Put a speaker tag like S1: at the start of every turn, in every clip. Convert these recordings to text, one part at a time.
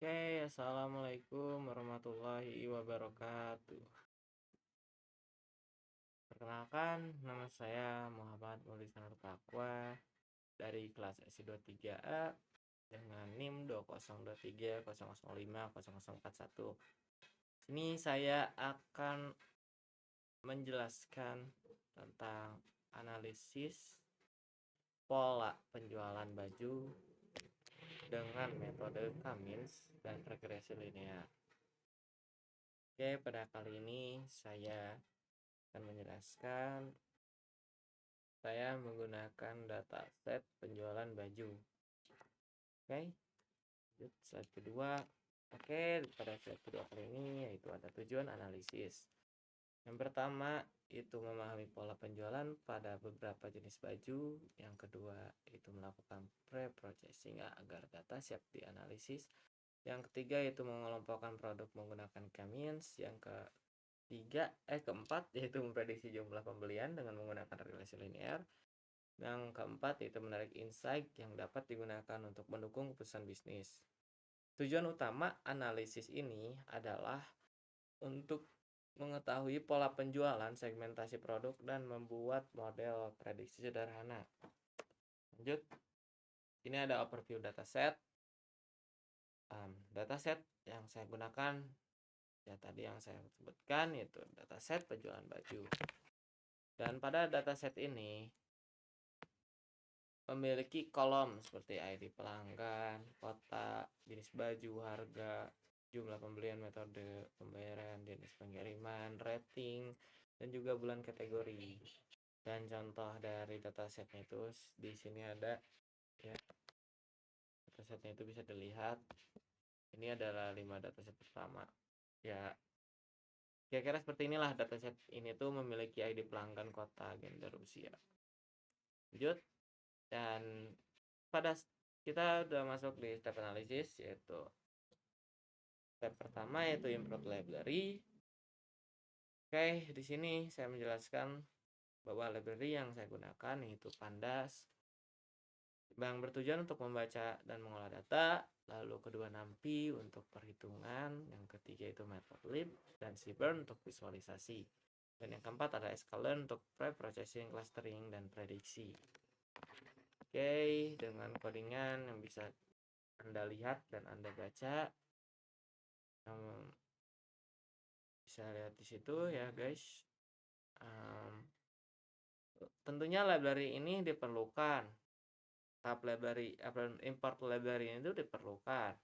S1: Oke, assalamualaikum warahmatullahi wabarakatuh. Perkenalkan, nama saya Muhammad Mulis Nur Taqwa dari kelas SI23A dengan NIM 2023005041. Ini saya akan menjelaskan tentang analisis pola penjualan baju dengan metode Cummins dan regresi linear. Oke, pada kali ini saya akan menjelaskan saya menggunakan dataset penjualan baju. Oke, slide kedua. Oke, pada slide kedua kali ini yaitu ada tujuan analisis. Yang pertama itu memahami pola penjualan pada beberapa jenis baju. Yang kedua itu melakukan pre-processing agar data siap dianalisis. Yang ketiga itu mengelompokkan produk menggunakan Cummins. Yang keempat yaitu memprediksi jumlah pembelian dengan menggunakan regresi linear. Yang keempat yaitu menarik insight yang dapat digunakan untuk mendukung keputusan bisnis. Tujuan utama analisis ini adalah untuk mengetahui pola penjualan, segmentasi produk, dan membuat model prediksi sederhana. Lanjut, ini ada overview dataset. Dataset yang saya gunakan ya tadi yang saya sebutkan yaitu dataset penjualan baju. Dan pada dataset ini memiliki kolom seperti ID pelanggan, kota, jenis baju, harga, jumlah pembelian, metode pembayaran, jenis pengiriman, rating, dan juga bulan kategori. Dan contoh dari datasetnya itu di sini ada ya. Datasetnya itu bisa dilihat. Ini adalah 5 dataset pertama. Ya, kira-kira seperti inilah dataset ini tuh memiliki ID pelanggan, kota, gender, usia. Lanjut. Dan pada kita udah masuk di step analisis yaitu step pertama yaitu import library. Oke, di sini saya menjelaskan bahwa library yang saya gunakan yaitu Pandas yang bertujuan untuk membaca dan mengolah data, lalu kedua NumPy untuk perhitungan, yang ketiga itu Matplotlib dan Seaborn untuk visualisasi, dan yang keempat ada sklearn untuk pre-processing, clustering, dan prediksi. Oke, dengan codingan yang bisa Anda lihat dan Anda baca, bisa lihat di situ ya guys. Tentunya library ini diperlukan. Tab library import library itu diperlukan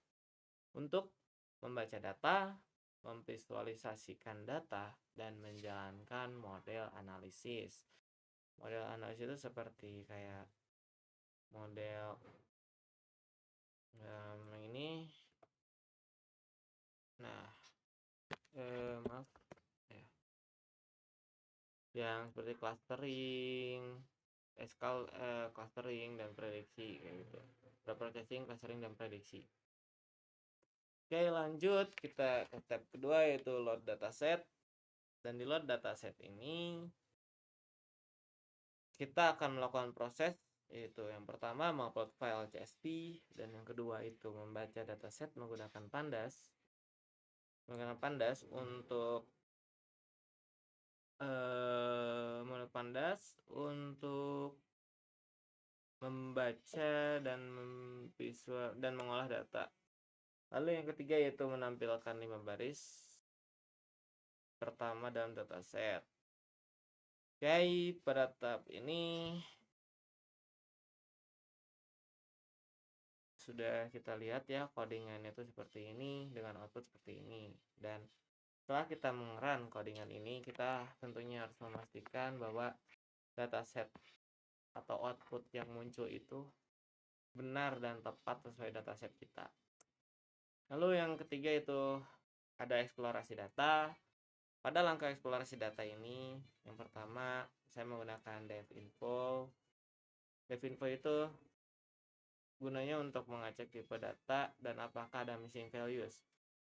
S1: untuk membaca data, memvisualisasikan data, dan menjalankan model analisis. Model analisis itu seperti kayak model yang ini. Nah, maaf ya. Yang seperti clustering, clustering dan prediksi kayak gitu. Processing, clustering dan prediksi. Oke, lanjut kita ke step kedua yaitu load dataset. Dan di load dataset ini kita akan melakukan proses yaitu yang pertama mengupload file CSV dan yang kedua itu membaca dataset menggunakan Pandas. Menggunakan Pandas untuk membaca dan visual dan mengolah data. Lalu yang ketiga yaitu menampilkan 5 baris pertama dalam dataset. Oke, pada tahap ini sudah kita lihat ya codingannya itu seperti ini dengan output seperti ini. Dan setelah kita mengerun codingan ini, kita tentunya harus memastikan bahwa dataset atau output yang muncul itu benar dan tepat sesuai dataset kita. Lalu yang ketiga itu ada eksplorasi data. Pada langkah eksplorasi data ini, yang pertama saya menggunakan devinfo. Devinfo itu gunanya untuk mengecek tipe data dan apakah ada missing values.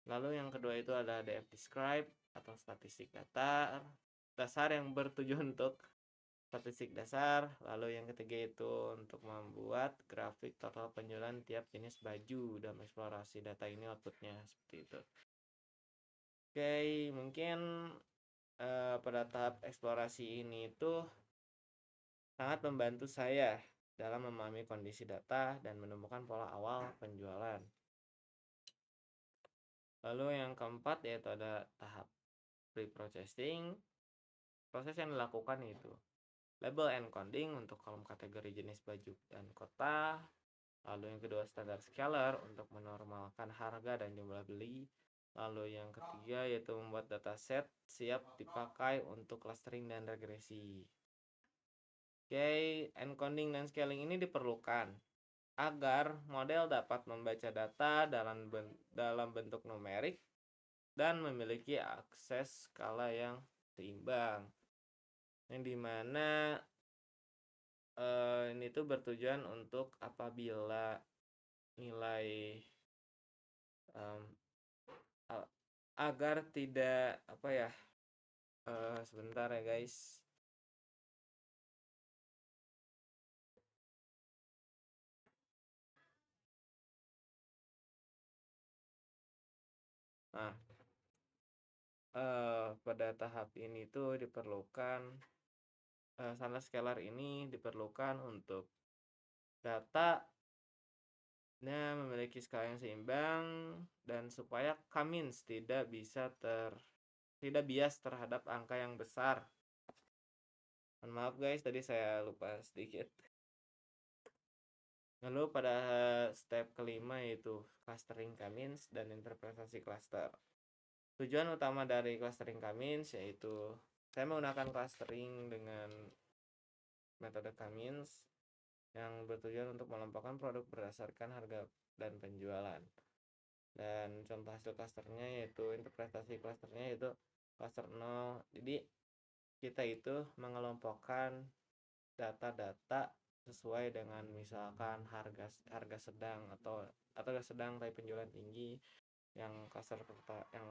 S1: Lalu yang kedua itu ada df describe atau statistik data dasar yang bertujuan untuk statistik dasar, lalu yang ketiga itu untuk membuat grafik total penjualan tiap jenis baju dan eksplorasi data ini outputnya seperti itu. Oke, mungkin pada tahap eksplorasi ini itu sangat membantu saya dalam memahami kondisi data dan menemukan pola awal penjualan. Lalu yang keempat yaitu ada tahap pre-processing. Proses yang dilakukan itu label encoding untuk kolom kategori jenis baju dan kota. Lalu yang kedua standar scaler untuk menormalkan harga dan jumlah beli. Lalu yang ketiga yaitu membuat dataset siap dipakai untuk clustering dan regresi. Oke, encoding dan scaling ini diperlukan agar model dapat membaca data dalam bentuk numerik dan memiliki akses skala yang seimbang. Yang dimana ini tuh bertujuan untuk apabila nilai agar tidak sebentar ya guys. Nah, pada tahap ini tuh diperlukan standar scalar ini diperlukan untuk data memiliki skala yang seimbang dan supaya Kamins tidak bias terhadap angka yang besar. Mohon maaf guys, tadi saya lupa sedikit. Lalu pada step kelima yaitu clustering Kamins dan interpretasi cluster. Tujuan utama dari clustering Kamins yaitu saya menggunakan clustering dengan metode Kamins yang bertujuan untuk melompokan produk berdasarkan harga dan penjualan. Dan contoh hasil clusternya yaitu interpretasi clusternya yaitu cluster 0. Jadi kita itu mengelompokkan data-data sesuai dengan misalkan harga sedang atau sedang tapi penjualan tinggi. Yang cluster yang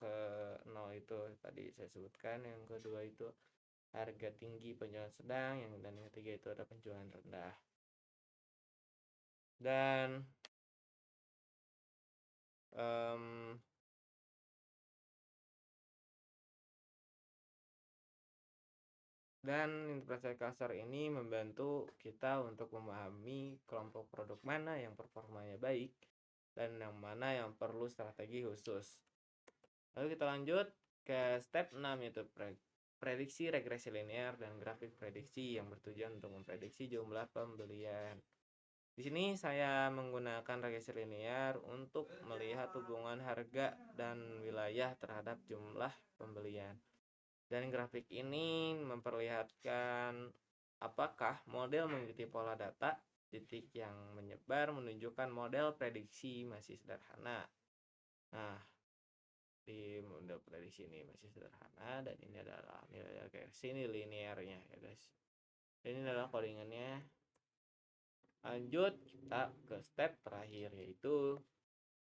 S1: ke 0 itu tadi saya sebutkan, yang kedua itu harga tinggi penjualan sedang, dan yang ketiga itu ada penjualan rendah. Dan interpretasi cluster ini membantu kita untuk memahami kelompok produk mana yang performanya baik dan yang mana yang perlu strategi khusus. Lalu kita lanjut ke step 6 yaitu prediksi regresi linear dan grafik prediksi yang bertujuan untuk memprediksi jumlah pembelian. Di sini saya menggunakan regresi linear untuk melihat hubungan harga dan wilayah terhadap jumlah pembelian. Dan grafik ini memperlihatkan apakah model mengikuti pola data. Titik yang menyebar menunjukkan model prediksi masih sederhana. Nah, di model prediksi ini masih sederhana dan ini adalah nilai regresi, ini linearnya ya guys. Ini adalah codingannya. Lanjut kita ke step terakhir yaitu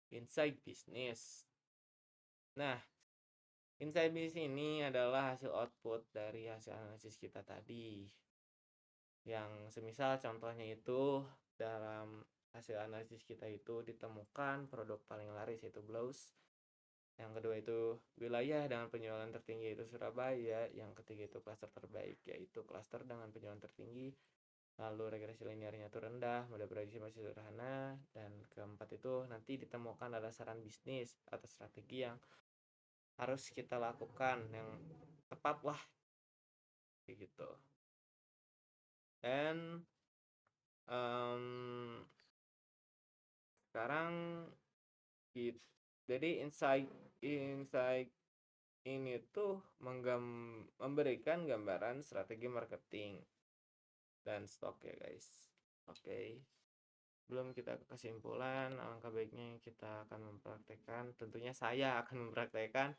S1: insight business. Nah, insight business ini adalah hasil output dari hasil analisis kita tadi. Yang semisal contohnya itu dalam hasil analisis kita itu ditemukan produk paling laris yaitu blouse. Yang kedua itu wilayah dengan penjualan tertinggi itu Surabaya. Yang ketiga itu klaster terbaik yaitu klaster dengan penjualan tertinggi. Lalu regresi linearnya itu rendah, model prediksi masih sederhana. Dan keempat itu nanti ditemukan ada saran bisnis atau strategi yang harus kita lakukan yang tepat lah gitu. Dan sekarang jadi insight ini tuh memberikan gambaran strategi marketing dan stok ya guys. Oke. Sebelum kita ke kesimpulan, alangkah baiknya kita akan mempraktekkan, tentunya saya akan mempraktekkan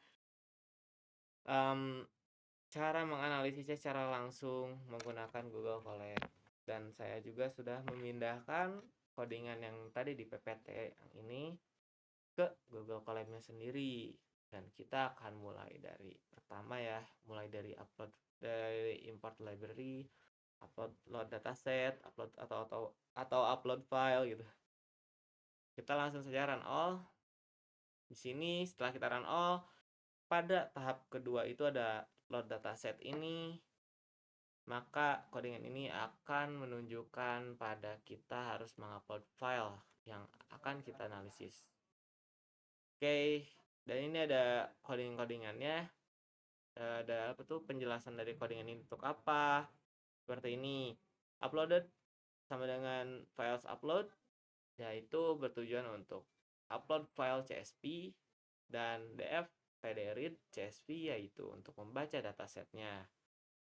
S1: cara menganalisisnya secara langsung menggunakan Google Colab. Dan saya juga sudah memindahkan codingan yang tadi di PPT yang ini ke Google Colab-nya sendiri. Dan kita akan mulai dari pertama ya, mulai dari import library, upload dataset, atau upload file gitu. Kita langsung saja run all. Di sini setelah kita run all, pada tahap kedua itu ada load dataset ini, maka codingan ini akan menunjukkan pada kita harus mengupload file yang akan kita analisis. Oke, dan ini ada codingannya. Ada apa tuh penjelasan dari codingan ini untuk apa? Seperti ini. Uploaded sama dengan files upload, yaitu bertujuan untuk upload file CSV, dan df pdread CSV yaitu untuk membaca datasetnya.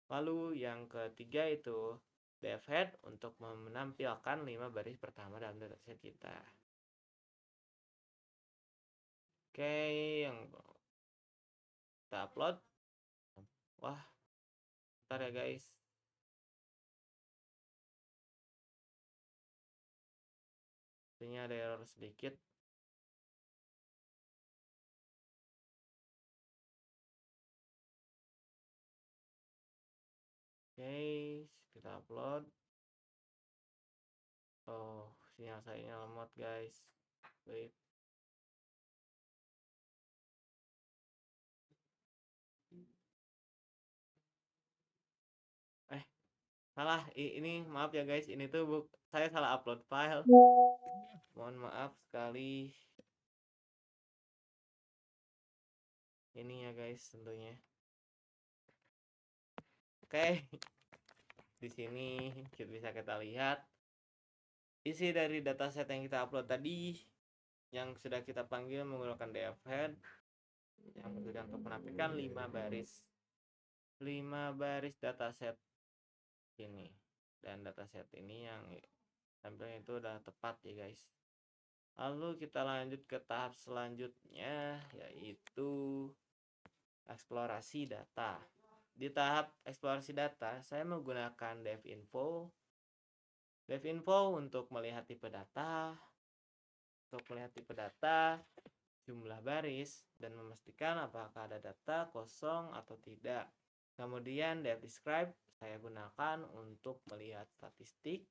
S1: Lalu yang ketiga itu dfhead untuk menampilkan 5 baris pertama dalam dataset kita. Oke, yang kita upload. Wah, bentar ya guys. Ini ada error sedikit. Oke, kita upload. Oh, sinyal saya lemot guys. Wait. Salah. Ini maaf ya guys. Ini tuh saya salah upload file. Mohon maaf sekali. Ini ya guys tentunya. Oke. Di sini bisa kita lihat isi dari dataset yang kita upload tadi, yang sudah kita panggil menggunakan dfhead, yang bertujuan untuk menampilkan 5 baris dataset ini. Dan dataset ini yang tampilnya itu udah tepat ya guys. Lalu kita lanjut ke tahap selanjutnya, yaitu eksplorasi data. Di tahap eksplorasi data, saya menggunakan devinfo untuk melihat tipe data, jumlah baris, dan memastikan apakah ada data kosong atau tidak. Kemudian devdescribe saya gunakan untuk melihat statistik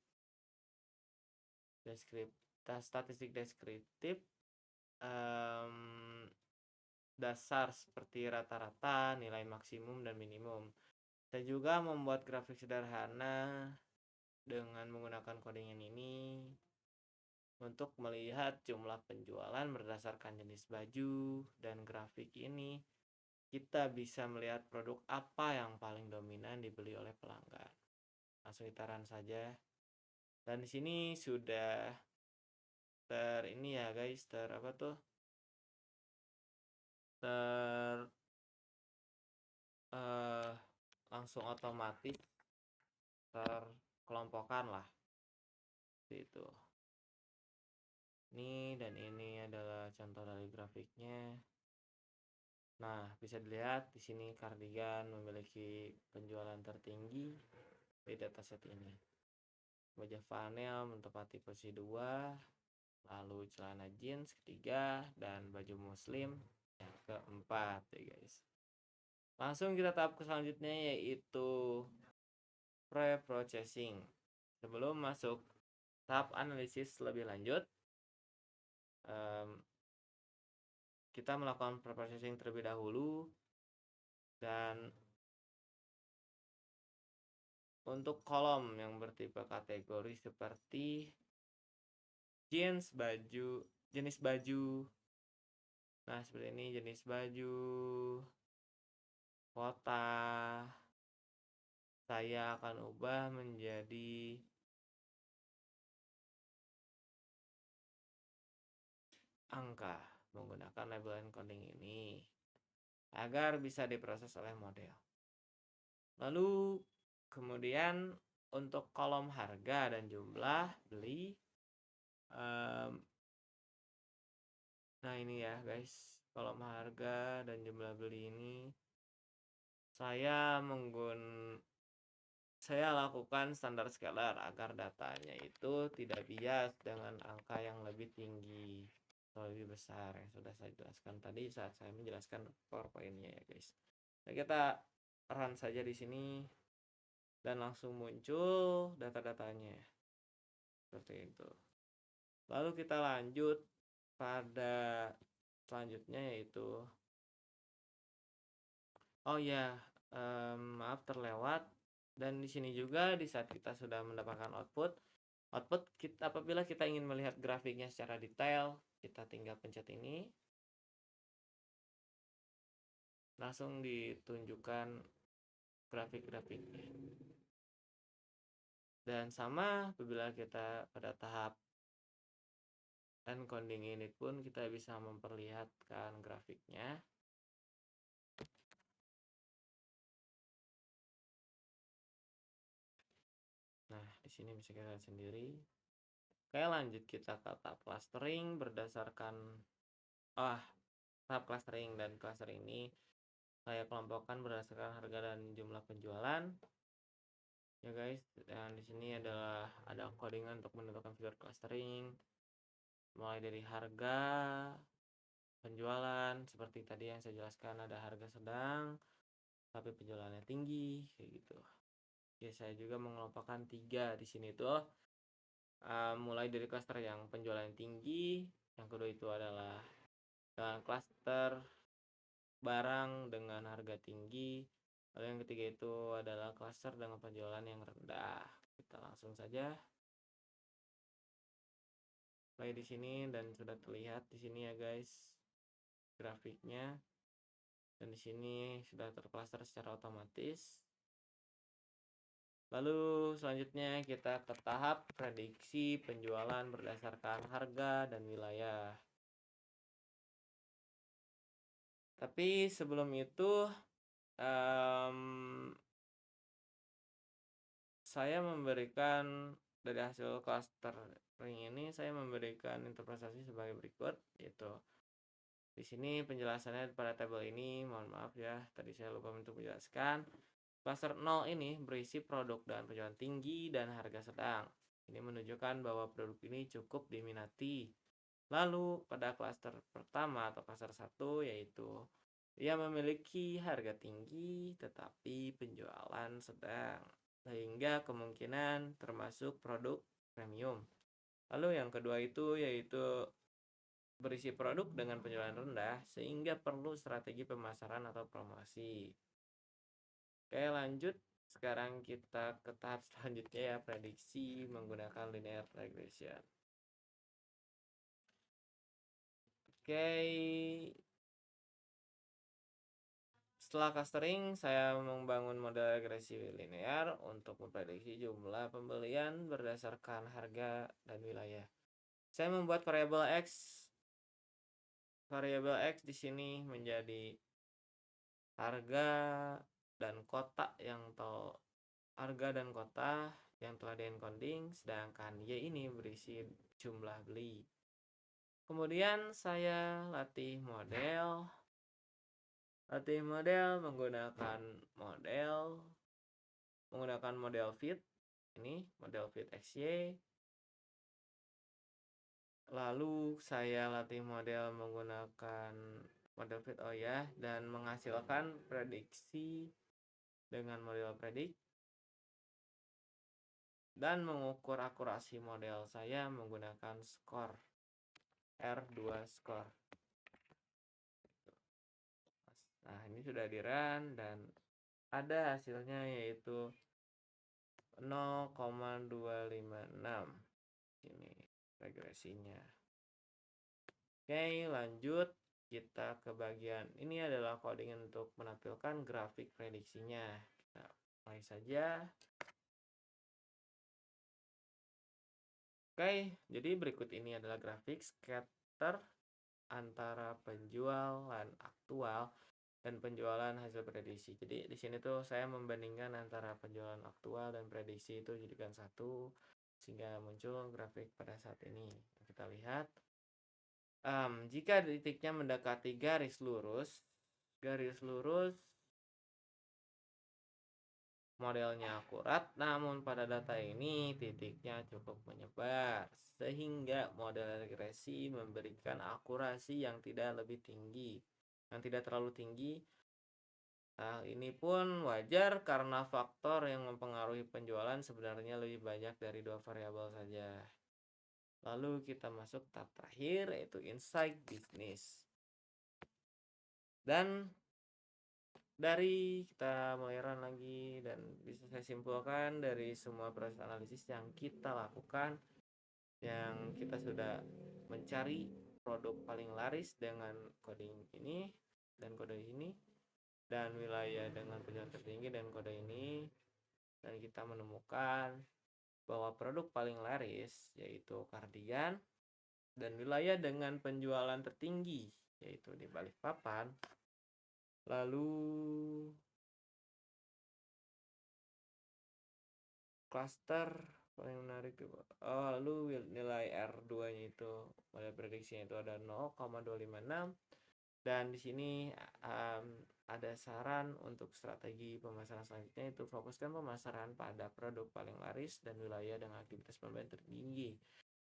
S1: deskriptif dasar seperti rata-rata, nilai maksimum dan minimum. Saya juga membuat grafik sederhana dengan menggunakan codingan ini untuk melihat jumlah penjualan berdasarkan jenis baju, dan grafik ini kita bisa melihat produk apa yang paling dominan dibeli oleh pelanggan. Langsung kita run saja. Dan di sini sudah ini ya guys, langsung otomatis terkelompokkan lah seperti itu. Ini dan ini adalah contoh dari grafiknya. Nah, bisa dilihat di sini kardigan memiliki penjualan tertinggi di dataset ini. Wajah flanel menempati posisi 2, lalu celana jeans ketiga, dan baju muslim yang keempat ya guys. Langsung kita tahap ke selanjutnya, yaitu pre-processing. Sebelum masuk tahap analisis lebih lanjut, kita melakukan pre-processing terlebih dahulu. Dan untuk kolom yang bertipe kategori seperti jeans jenis baju, nah seperti ini, jenis baju, kota, saya akan ubah menjadi angka menggunakan label encoding ini agar bisa diproses oleh model. Lalu kemudian untuk kolom harga dan jumlah beli, nah ini ya guys, kolom harga dan jumlah beli ini saya lakukan standar scalar agar datanya itu tidak bias dengan angka yang lebih tinggi. atau lebih besar yang sudah saya jelaskan tadi saat saya menjelaskan PowerPoint-nya ya guys. Nah, kita run saja di sini dan langsung muncul data-datanya seperti itu. Lalu kita lanjut pada selanjutnya yaitu oh ya, maaf terlewat. Dan di sini juga di saat kita sudah mendapatkan output kita apabila kita ingin melihat grafiknya secara detail, kita tinggal pencet ini. Langsung ditunjukkan grafik-grafiknya. Dan sama apabila kita pada tahap encoding ini pun kita bisa memperlihatkan grafiknya. Nah, di sini bisa kita lihat sendiri. Oke, lanjut kita ke tahap clustering berdasarkan tahap clustering, dan clustering ini saya kelompokkan berdasarkan harga dan jumlah penjualan. Ya guys, dan di sini adalah ada codingan untuk menentukan fitur clustering mulai dari harga, penjualan seperti tadi yang saya jelaskan, ada harga sedang tapi penjualannya tinggi kayak gitu. Ya, saya juga mengelompokkan 3 di sini tuh. Mulai dari cluster yang penjualan tinggi, yang kedua itu adalah cluster barang dengan harga tinggi, lalu yang ketiga itu adalah cluster dengan penjualan yang rendah. Kita langsung saja play di sini dan sudah terlihat di sini ya guys grafiknya, dan di sini sudah tercluster secara otomatis. Lalu selanjutnya kita ke tahap prediksi penjualan berdasarkan harga dan wilayah. Tapi sebelum itu saya memberikan dari hasil clustering ini, saya memberikan interpretasi sebagai berikut, yaitu di sini penjelasannya pada tabel ini, mohon maaf ya, tadi saya lupa untuk menjelaskan. Cluster 0 ini berisi produk dan penjualan tinggi dan harga sedang. Ini menunjukkan bahwa produk ini cukup diminati. Lalu pada cluster pertama atau cluster 1 yaitu ia memiliki harga tinggi tetapi penjualan sedang, sehingga kemungkinan termasuk produk premium. Lalu yang kedua itu yaitu berisi produk dengan penjualan rendah sehingga perlu strategi pemasaran atau promosi. Oke, lanjut. Sekarang kita ke tahap selanjutnya ya, prediksi menggunakan linear regression. Oke. Setelah clustering, saya membangun model regresi linear untuk memprediksi jumlah pembelian berdasarkan harga dan wilayah. Saya membuat variabel X di sini menjadi harga dan kota yang telah di-encoding, sedangkan Y ini berisi jumlah beli. Kemudian saya latih model menggunakan model fit. Ini model fit XY. Lalu saya latih model menggunakan model fit dan menghasilkan prediksi dengan model predik, dan mengukur akurasi model saya menggunakan skor R2 skor. Nah, ini sudah di run dan ada hasilnya yaitu 0,256. Ini regresinya. Oke, lanjut kita ke bagian ini adalah coding untuk menampilkan grafik prediksinya. Kita mulai saja. Oke, jadi berikut ini adalah grafik scatter antara penjualan aktual dan penjualan hasil prediksi. Jadi di sini tuh saya membandingkan antara penjualan aktual dan prediksi itu jadikan satu sehingga muncul grafik pada saat ini. Kita lihat jika titiknya mendekati garis lurus Modelnya akurat, namun pada data ini titiknya cukup menyebar, sehingga model regresi memberikan akurasi yang tidak lebih tinggi, yang tidak terlalu tinggi. Hal ini pun wajar karena faktor yang mempengaruhi penjualan sebenarnya lebih banyak dari dua variabel saja. Lalu kita masuk tahap terakhir, yaitu insight bisnis. Dan dari kita mulai run lagi, dan bisa saya simpulkan dari semua proses analisis yang kita lakukan, yang kita sudah mencari produk paling laris dengan coding ini dan kode ini, dan wilayah dengan penjualan tertinggi dan kode ini, dan kita menemukan bahwa produk paling laris yaitu kardigan dan wilayah dengan penjualan tertinggi yaitu di Balikpapan. Lalu klaster paling menarik lalu nilai R2 nya itu pada prediksinya itu ada 0,256, dan di sini ada saran untuk strategi pemasaran selanjutnya, itu fokuskan pemasaran pada produk paling laris dan wilayah dengan aktivitas pembelian tertinggi,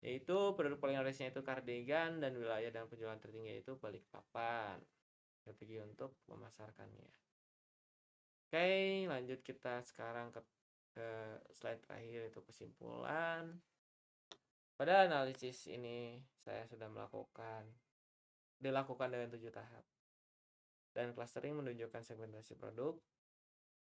S1: yaitu produk paling larisnya itu kardigan dan wilayah dengan penjualan tertinggi itu Balikpapan. Strategi untuk memasarkannya. Oke, lanjut kita sekarang ke slide terakhir, itu kesimpulan. Pada analisis ini saya sudah dilakukan dengan 7 tahap. Dan clustering menunjukkan segmentasi produk,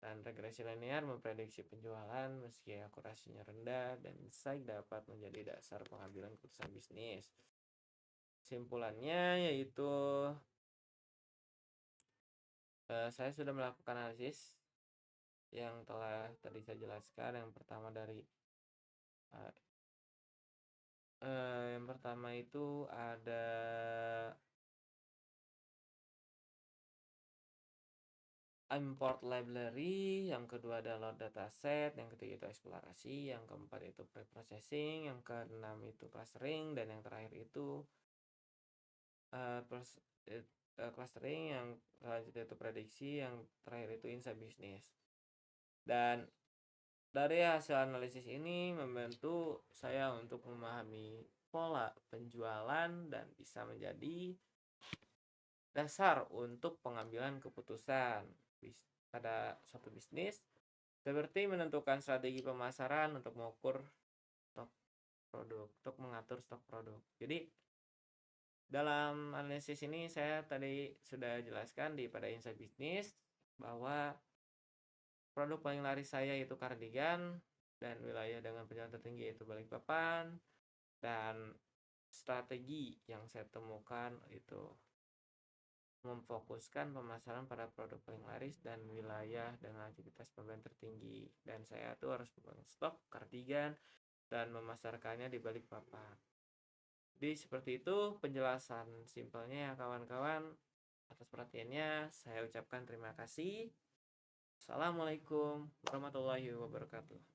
S1: dan regresi linear memprediksi penjualan meski akurasinya rendah, dan insight dapat menjadi dasar pengambilan keputusan bisnis. Kesimpulannya yaitu saya sudah melakukan analisis yang telah tadi saya jelaskan. Yang pertama itu ada import library, yang kedua ada load dataset, yang ketiga itu eksplorasi, yang keempat itu pre-processing, yang keenam itu clustering, dan yang terakhir itu clustering, yang selanjutnya itu prediksi, yang terakhir itu insight bisnis. Dan dari hasil analisis ini membantu saya untuk memahami pola penjualan dan bisa menjadi dasar untuk pengambilan keputusan pada suatu bisnis, seperti menentukan strategi pemasaran untuk mengukur stok produk, untuk mengatur stok produk. Jadi dalam analisis ini saya tadi sudah jelaskan pada insight bisnis bahwa produk paling laris saya itu kardigan, dan wilayah dengan penjualan tertinggi itu Balikpapan, dan strategi yang saya temukan itu memfokuskan pemasaran pada produk paling laris dan wilayah dengan aktivitas pembelian tertinggi, dan saya tuh harus membangun stok kardigan dan memasarkannya di Balikpapan. Jadi seperti itu penjelasan simpelnya ya kawan-kawan. Atas perhatiannya saya ucapkan terima kasih. Assalamualaikum warahmatullahi wabarakatuh.